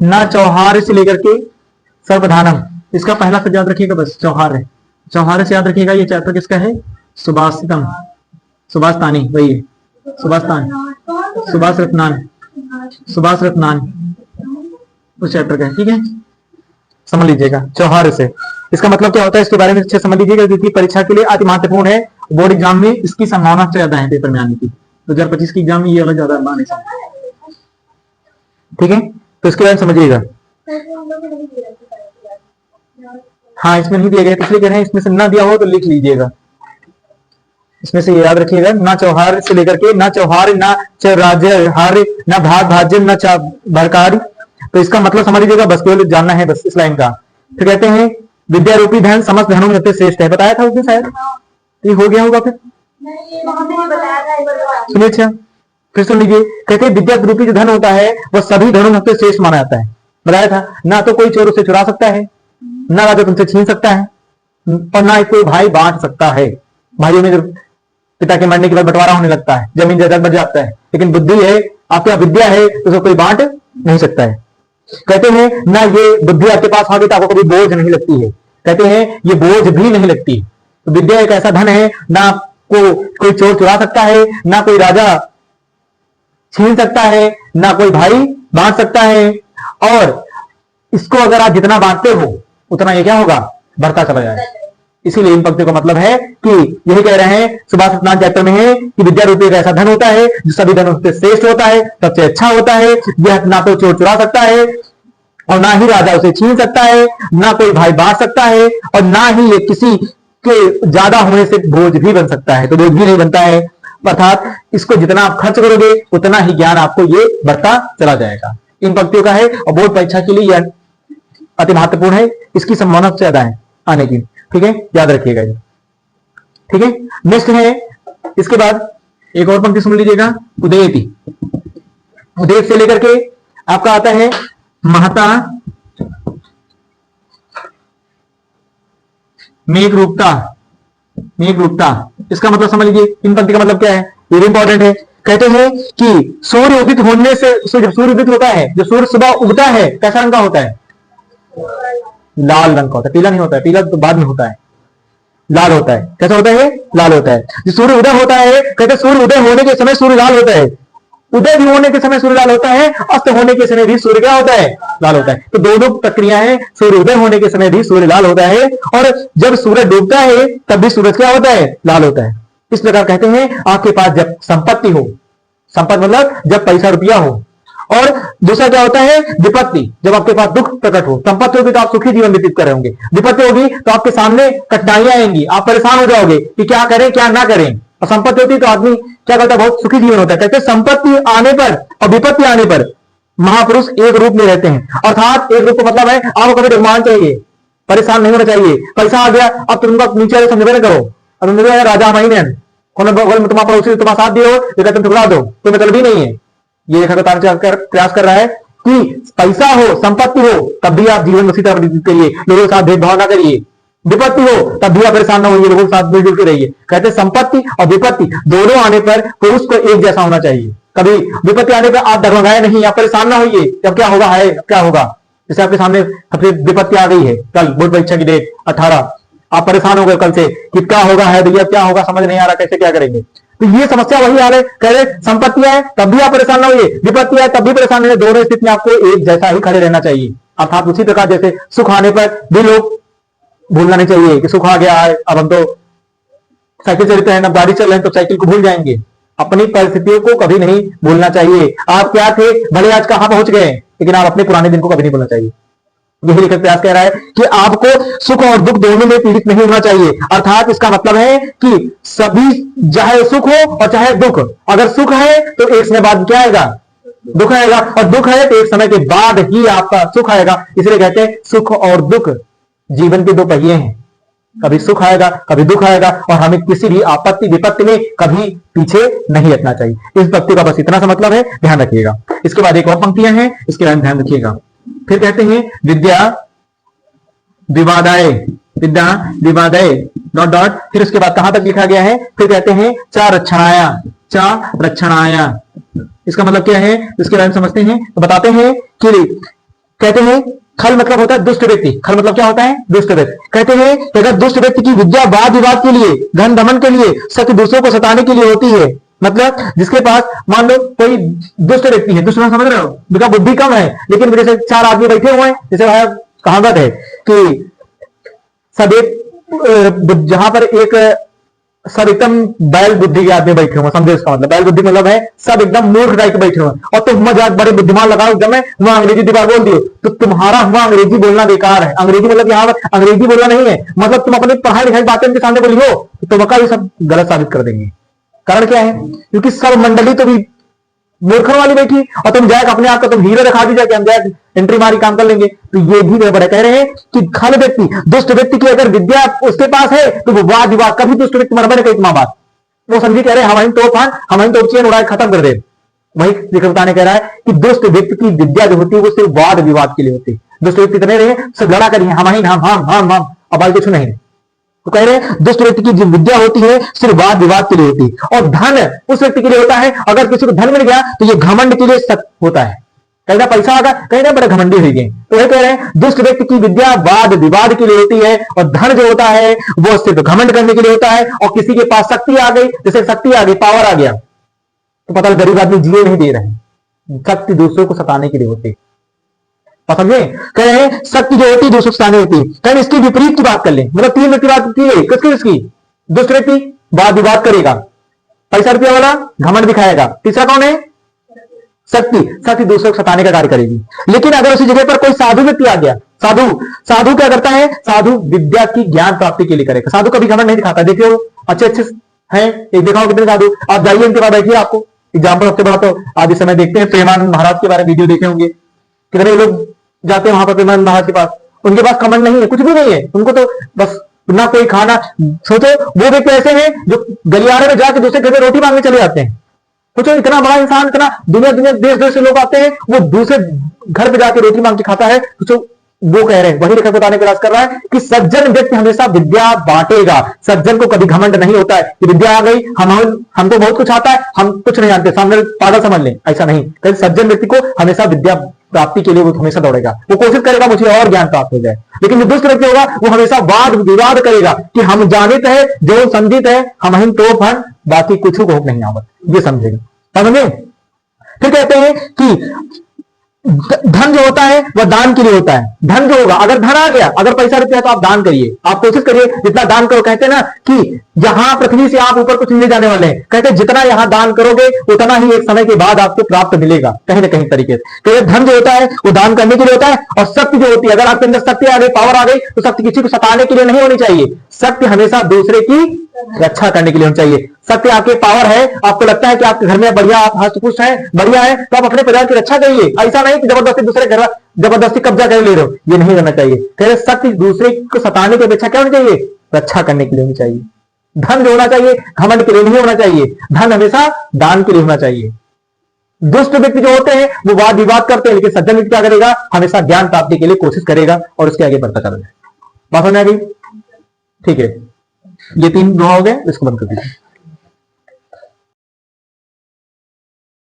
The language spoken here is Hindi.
न चौहार से लेकर के सर्वधानम, इसका पहला शब्द याद रखिएगा बस, चौहार है। चौहार से याद रखिएगा, ये चैप्टर किसका है? सुभाषितम, सुभाषतानी, वही है सुभाषतान, सुभाष रत्नान, सुभाष रत्नान उस चैप्टर का है। ठीक है, समझ लीजिएगा चौहार से इसका मतलब क्या होता है, इसके बारे में अच्छे समझ लीजिएगा, क्योंकि परीक्षा के लिए अति महत्वपूर्ण है। बोर्ड एग्जाम में इसकी संभावना ज्यादा है पेपर में आने की। 2025 की एग्जाम में ये वाला ज्यादा आने से, ठीक है, तो इसके बारे में समझिएगा। हाँ, इसमें नहीं दिया गया, इसलिए कह रहे हैं इसमें से ना दिया हो तो लिख लीजिएगा, इसमें से याद रखिएगा। ना चौहार से लेकर के, ना चौहार, ना राज्य, ना भाग भाज्य, ना भरकारी, तो इसका मतलब समझ लीजिएगा, बस केवल जानना है बस इस लाइन का। फिर कहते हैं विद्या रूपी धन समस्त धनों में श्रेष्ठ है, बताया था उसने शायद, ये हो गया होगा। फिर सुनिए, अच्छा फिर सुन लीजिए, कहते हैं विद्या रूपी जो धन होता है वह सभी धनों में श्रेष्ठ माना जाता है, बताया था। ना तो कोई चोर उसे चुरा सकता है, ना राजा तुमसे छीन सकता है, और ना कोई भाई बांट सकता है। भाइयों में जब पिता के मरने के बाद बंटवारा होने लगता है, जमीन जायदाद बच जाता है, लेकिन बुद्धि है, आपके यहाँ विद्या है, तो उसको कोई बांट नहीं सकता है। कहते हैं ना ये बुद्धि आपके पास होगी तो आपको कभी बोझ नहीं लगती है, कहते हैं ये बोझ भी नहीं लगती। तो विद्या एक ऐसा धन है, ना आपको कोई चोर चुरा सकता है, ना कोई राजा छीन सकता है, ना कोई भाई बांट सकता है, और इसको अगर आप जितना बांटते हो उतना ये क्या होगा, बढ़ता चला जाएगा। इसीलिए इन पंक्तियों का मतलब है कि यही कह रहे हैं, सुभाष रत्नान चैप्टर में है कि विद्या रूपी एक ऐसा धन होता है जो सभी धनों से श्रेष्ठ होता है, सबसे अच्छा होता है। यह ना तो चोर चुरा सकता है, और ना ही राजा उसे छीन सकता है, ना कोई भाई बांट सकता है, और ना ही ये किसी के ज्यादा होने से बोझ भी बन सकता है, तो बोझ भी नहीं बनता है। अर्थात इसको जितना आप खर्च करोगे उतना ही ज्ञान आपको ये बढ़ता चला जाएगा। इन पंक्तियों का है, और बोर्ड परीक्षा के लिए यह अति महत्वपूर्ण है, इसकी संभावना ज्यादा है आने की। ठीक है, याद रखिएगा ये। ठीक है, नेक्स्ट है, इसके बाद एक और पंक्ति सुन लीजिएगा, उदयति। उदय से लेकर के आपका आता है महता मेघरूपता, मेघरूपता, इसका मतलब समझ लीजिए। इन पंक्ति का मतलब क्या है, ये भी इंपॉर्टेंट है। कहते हैं कि सूर्य उदित होने से, जब सूर्य उदित होता है, जब सूर्य सुबह उगता है, कैसा रंग का होता है? लाल रंग का होता है, पीला नहीं होता है, पीला तो बाद में होता है, लाल होता है। कैसा होता है? लाल होता है। जो सूर्य उदय होता है, कहते सूर्य उदय होने के समय सूर्य लाल होता है, उदय भी होने के समय सूर्य लाल होता है, अस्त होने के समय भी सूर्य क्या होता है? लाल होता है। तो दोनों प्रक्रिया है, सूर्य उदय होने के समय भी सूर्य लाल होता है, और जब सूर्य डूबता है तब भी सूरज क्या होता है? लाल होता है। इस प्रकार कहते हैं आपके पास जब संपत्ति हो, संपत्ति मतलब जब पैसा रुपया हो, और दूसरा क्या होता है? विपत्ति, जब आपके पास दुख प्रकट हो। संपत्ति होगी तो आप सुखी जीवन व्यतीत कर रहे होंगे, विपत्ति होगी तो आपके सामने कठिनाइयां आएंगी, आप परेशान हो जाओगे कि क्या करें क्या ना करें। और संपत्ति होती तो आदमी क्या करता है? बहुत सुखी जीवन होता है। कहते हैं संपत्ति आने पर और विपत्ति आने पर महापुरुष एक रूप में रहते हैं। अर्थात एक रूप का मतलब है आपको कभी डगमान चाहिए, परेशान नहीं होना चाहिए। पैसा आ गया, अब तुम नीचे समझ में करो, अब राजा हमारी ने बगल में तुम्हारा पड़ोसी तुम्हारा साथ दियो, लेकिन तुम ठुकरा दो, कोई मतलब ही नहीं है। ये देखा प्रयास कर रहा है कि पैसा हो, संपत्ति हो, तब भी आप जीवन उसी तरह व्यतीत करिए, लोगों के साथ भेदभाव ना करिए। विपत्ति हो तब भी आप परेशान ना होइए, लोगों के साथ मिलजुल के रहिए। कहते हैं संपत्ति और विपत्ति दोनों आने पर पुरुष को एक जैसा होना चाहिए। कभी विपत्ति आने पर आप डगमगाए नहीं, आप परेशान ना होइए, अब क्या होगा है क्या होगा। जैसे आपके सामने सबसे विपत्ति आ गई है, कल बोर्ड परीक्षा की डेट 18, आप परेशान हो गए कल से कि क्या होगा है भैया, क्या होगा समझ नहीं आ रहा, कैसे क्या करेंगे। तो ये समस्या वही आ रही, कह रहे संपत्ति है तब भी आप परेशान ना होइए, विपत्ति है तब भी परेशान नहीं, दोनों स्थिति में आपको एक जैसा ही खड़े रहना चाहिए। अर्थात उसी प्रकार जैसे सुख आने पर भी लोग भूलना नहीं चाहिए कि सुख आ गया है, अब हम तो साइकिल चलते हैं, अब गाड़ी चल रहे हैं तो साइकिल को भूल जाएंगे। अपनी परिस्थितियों को कभी नहीं भूलना चाहिए। आप क्या थे, भले आज कहां पहुंच गए, लेकिन आप अपने पुराने दिन को कभी नहीं भूलना चाहिए। यही लेखक प्रयास कह रहा है कि आपको सुख और दुख दोनों में पीड़ित नहीं होना चाहिए। अर्थात इसका मतलब है कि सभी, चाहे सुख हो और चाहे दुख, अगर सुख है तो एक समय बाद क्या आएगा? दुख आएगा, और दुख है तो एक समय के बाद ही आपका सुख आएगा। इसलिए कहते हैं सुख और दुख जीवन के दो पहिए हैं, कभी सुख आएगा कभी दुख आएगा, और हमें किसी भी आपत्ति विपत्ति में कभी पीछे नहीं हटना चाहिए। इस पंक्ति का बस इतना सा मतलब है, ध्यान रखिएगा। इसके बाद एक और पंक्तियां हैं, इसके बारे में ध्यान रखिएगा। फिर कहते हैं विद्या विवादाय, विद्या विवादाय डॉट डॉट, फिर उसके बाद कहां तक लिखा गया है? फिर कहते हैं चा रक्षणाया, चा रक्षणाया, इसका मतलब क्या है, इसके बारे में समझते हैं। तो बताते हैं कि कहते हैं खल मतलब होता है दुष्ट व्यक्ति। खल मतलब क्या होता है, दुष्ट व्यक्ति। कहते हैं कि अगर दुष्ट व्यक्ति की विद्या वाद विवाद के लिए, धन दमन के लिए, सत्य दूसरों को सताने के लिए होती है, मतलब जिसके पास मान लो कोई दुष्ट व्यक्ति है, दुष्ट समझ रहे हो, जिसका बुद्धि कम है, लेकिन जैसे 4 आदमी बैठे हुए हैं, जैसे कहावत है कि सब एक जहां पर एक सब एकदम बैल बुद्धि के आदमी बैठे हुए, समझे इसका मतलब। बैल बुद्धि मतलब है सब एकदम मूर्ख टाइप के बैठे हुए, और तुम मजाक बड़े बुद्धिमान लगाओ एकदम है, वहां अंग्रेजी दीवार बोल दियो, तो तुम्हारा हुआ अंग्रेजी बोलना बेकार है। अंग्रेजी मतलब यहाँ पर अंग्रेजी बोलना नहीं है, मतलब तुम अपनी पढ़ाई लिखाई बातें उनके सामने बोली हो तो तुम्हारा ये सब गलत साबित कर देंगे। कारण क्या है, क्योंकि सब मंडली तो भी मूर्खों वाली बैठी, और तुम जाए अपने आप को तुम हीरो दिखा दीजिए कि हम जाए एंट्री मारी काम कर लेंगे, तो ये भी बड़े कह रहे हैं कि खल व्यक्ति, दुष्ट व्यक्ति की अगर विद्या उसके पास है तो वो वाद विवाद, कभी दुष्ट व्यक्ति मरबे कई माँ बात, वो समझी कह रहे हैं हमारी तोफान, हमारी तो चेन उड़ाए खत्म कर दे। वही लिखताने कह रहा है कि दुष्ट व्यक्ति की विद्या जो होती है वो सिर्फ वाद विवाद के लिए होती है। दुष्ट व्यक्ति इतने रहे सब लड़ा करिए, हम अब आगे कुछ नहीं। तो कह रहे हैं दुष्ट व्यक्ति की जो विद्या होती है सिर्फ वाद विवाद के लिए होती है, और धन उस व्यक्ति के लिए होता है, अगर किसी को धन मिल गया तो ये घमंड के लिए सख्त होता है। कहना पैसा आगा, कहना बड़े घमंडी हो गए। तो ये कह रहे हैं दुष्ट व्यक्ति की विद्या वाद विवाद के लिए होती है, और धन जो होता है वो सिर्फ घमंड करने के लिए होता है। और किसी के पास शक्ति आ गई, जैसे शक्ति आ गई, पावर आ गया, तो पता गरीब आदमी जिए नहीं दे रहे। शक्ति दूसरों को सताने के लिए होती है, समझे। कह रहे हैं शक्ति जो होती है दूसरों को सताने होती है। कहें इसकी विपरीत की बात कर ले, मतलब 3 व्यक्ति बात की है, किसकी, दुष्ट व्यक्ति वाद विवाद करेगा, पैसा रुपया वाला घमंड दिखाएगा, तीसरा कौन है, शक्ति दूसरों को सताने का कार्य करेगी। लेकिन अगर उसी जगह पर कोई साधु व्यक्ति आ गया, साधु क्या करता है, साधु विद्या की ज्ञान प्राप्ति के लिए करेगा। साधु कभी घमंड नहीं दिखाता, देखियो अच्छे हैं, एक देखा कितने साधु, आप जाइए इनके पास बैठिए, आपको एग्जाम्पल सबसे बड़ा तो आज इस समय देखते हैं प्रेमानंद महाराज के बारे में वीडियो देखे होंगे, कितने लोग जाते हैं वहां पर प्रेमानंद महाराज के पास, उनके पास घमंड नहीं है, कुछ भी नहीं है, उनको तो बस ना कोई खाना। सोचो वो व्यक्ति ऐसे हैं जो गलियारे में जाके दूसरे घर में रोटी मांगने चले जाते हैं। सोचो इतना बड़ा इंसान, इतना दुनिया देश से लोग आते हैं, वो दूसरे घर पे जाके रोटी मांग के खाता है। सोचो वो कह रहे हैं, वही लेखक बताने का प्रयास कर रहा है कि सज्जन व्यक्ति हमेशा विद्या बांटेगा। सज्जन को कभी घमंड नहीं होता है कि विद्या आ गई, हमको बहुत कुछ आता है, हम कुछ नहीं जानते, सामने पागल समझ लें, ऐसा नहीं। कहीं सज्जन व्यक्ति को हमेशा विद्या प्राप्ति के लिए वो हमेशा दौड़ेगा, वो कोशिश करेगा मुझे और ज्ञान प्राप्त हो जाए। लेकिन जो दुष्ट व्यक्ति होगा वो हमेशा वाद विवाद करेगा कि हम जानित है, जो संदित है, हम तो फन, बाकी कुछ को नहीं आवत, ये समझेगा, समझे। फिर कहते हैं कि धन जो होता है वह दान के लिए होता है। धन जो होगा, अगर धन आ गया, अगर पैसा रुपया, तो आप दान करिए, आप कोशिश करिए जितना दान करो। कहते हैं ना कि यहां पृथ्वी से आप ऊपर कुछ नहीं जाने वाले हैं, कहते हैं जितना यहां दान करोगे उतना ही एक समय के बाद आपको प्राप्त मिलेगा, कहीं ना कहीं तरीके से। तो धन जो होता है वो दान करने के लिए होता है। और शक्ति जो होती है, अगर आपके अंदर शक्ति आ गई, पावर आ गई, तो शक्ति किसी को सताने के लिए नहीं होनी चाहिए, शक्ति हमेशा दूसरे की रक्षा करने के लिए होनी चाहिए। शक्ति आपके पावर है, आपको लगता है कि आपके घर में बढ़िया, आप हष्ट-पुष्ट है, बढ़िया है, तो आप अपने परिवार की रक्षा करिए। ऐसा नहीं कि जबरदस्ती दूसरे घर जबरदस्ती कब्जा कर ले रहे हो, ये नहीं करना चाहिए। कह शक्ति दूसरे को सताने की अपेक्षा क्या होनी चाहिए, रक्षा करने के लिए होनी चाहिए। धन जो होना चाहिए घमंड के लिए नहीं होना चाहिए, धन हमेशा दान के लिए होना चाहिए। दुष्ट व्यक्ति जो होते हैं वो वाद विवाद करते हैं, लेकिन सज्जन व्यक्ति क्या करेगा, हमेशा ज्ञान प्राप्ति के लिए कोशिश करेगा और उसके आगे बढ़ता करेगा। बात समझ आ गई, ठीक है। ये 3 हो गए, इसको बंद कर दीजिए।